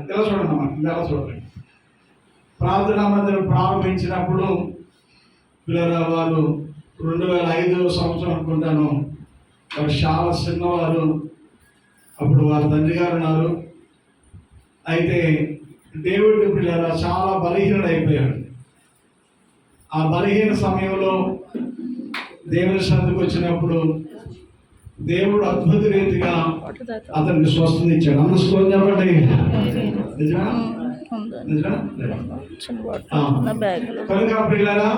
ఇలా చూడండి అమ్మా, ఇలా చూడండి. ప్రార్థనా మందిరం ప్రారంభించినప్పుడు పిల్లల వారు 2005 సంవత్సరం అనుకుంటాను, వారు చాలా చిన్నవారు. అప్పుడు వారి తండ్రి గారు ఉన్నారు. అయితే దేవుడి పిల్లల చాలా బలహీనుడు అయిపోయాడు. ఆ బలహీన సమయంలో దేవుని సన్నిధికి వచ్చినప్పుడు దేవుడు అద్భుత రీతిగా అతనికి స్వస్థత ఇచ్చాడు. అందుకోసం చెప్పండి, నిజమా? కనుక పిల్లరా,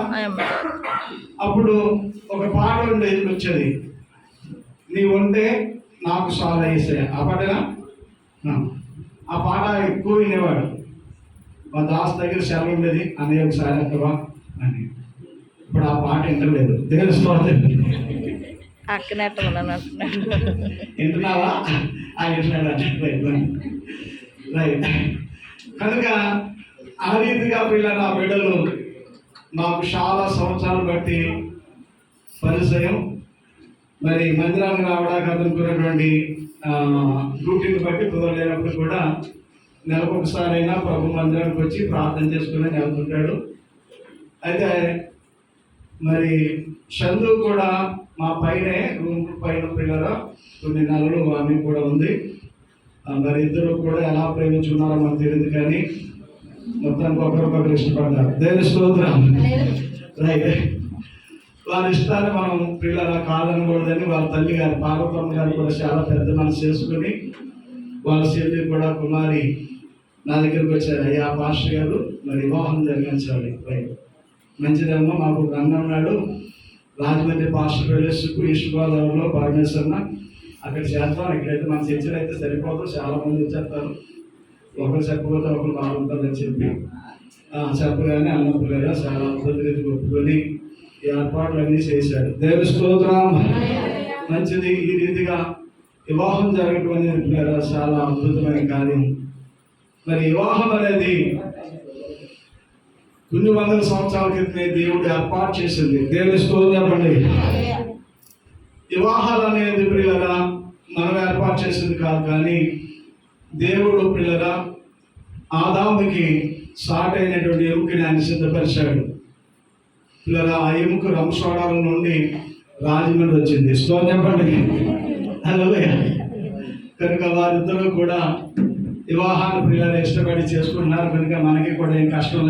అప్పుడు ఒక పాట వచ్చేది, నీ ఉంటే నాకు చాలా వేసే. ఆ పాటనా? ఆ పాట ఎక్కువ వినేవాడు. మా దాస్ దగ్గర సెలవు ఉండేది, అన్నయ్య ఒకసారి అక్కవా అని. ఇప్పుడు ఆ పాట వింటలేదు. తెలుసుకోవాలి వింటున్నావా? రైట్. కనుక ఆ రీతిగా పిల్లల బిడ్డలు మాకు చాలా సంవత్సరాలు బట్టి పరిచయం. మరి మందిరానికి రావడానికి అతనుకున్నటువంటి డ్యూటీని బట్టి కుదరలేనప్పుడు కూడా నెలకొకసారి అయినా ప్రభు మందిరానికి వచ్చి ప్రార్థన చేసుకుని వెళ్తుంటాడు. అయితే మరి చందు కూడా మా పైనే రూమ్ పైన పిల్లల కొన్ని నెలలు ఆమె కూడా ఉంది. మరి ఇద్దరు కూడా ఎలా ప్రేమించుకున్నారో మనకు తెలియదు, కానీ మొత్తానికి ఒకరికొకరు ఇష్టపడ్డారు. దేవుని స్తోత్రం. రైట్. వారి ఇష్టాన్ని మనం పిల్లల కాదనకూడదని వాళ్ళ తల్లి గారు పార్వతమ్మ గారు కూడా చాలా పెద్ద మనసు చేసుకుని వాళ్ళ చెల్లి కూడా కుమారి నా దగ్గరికి వచ్చారు. అయ్యా పాస్టర్ గారు, మరి వివాహం జరిగించాలి. రైట్, మంచిదమ్మా. మాకు ఉన్నాడు రాజమండ్రి పాస్టర్ వెళ్ళేసుకు ఈస్ట్ గోదావరిలో పరమేశ్వరన, అక్కడ చేస్తాం. ఇక్కడైతే మన చర్చలు అయితే సరిపోదు, చాలా మంది వచ్చేస్తారు. ఒకరు చెప్పకపోతే ఒకరు బాగుంటుందని చెప్పి చెప్పగానే అన్నప్పుడు చాలా అద్భుత రీతికి ఒప్పుకొని ఏర్పాట్లన్నీ చేశాడు. దేవుని స్తోత్రం. మంచిది. ఈ రీతిగా వివాహం జరగటం అనేది చాలా అద్భుతమైన కార్యం. మరి వివాహం అనేది కొన్ని వందల సంవత్సరాల క్రితమే దేవుడు ఏర్పాటు చేసింది. దేవుని స్తోత్రం చెప్పండి. వివాహాలు అనేది పిల్లల మనం ఏర్పాటు చేసింది కాదు, కానీ దేవుడు పిల్లల ఆదాముకి సాటి అయినటువంటి ఎముకని ఆయన సిద్ధపరిచాడు. పిల్లల ఆ ఎముక రంసోడాల నుండి రాజమండ్రి వచ్చింది. స్తోత్రం చెప్పండి. హల్లెలూయా. కనుక వారిద్దరూ కూడా వివాహాన్ని పిల్లలు ఇష్టపడి చేసుకుంటున్నారు. కనుక మనకి కూడా ఏం కష్టం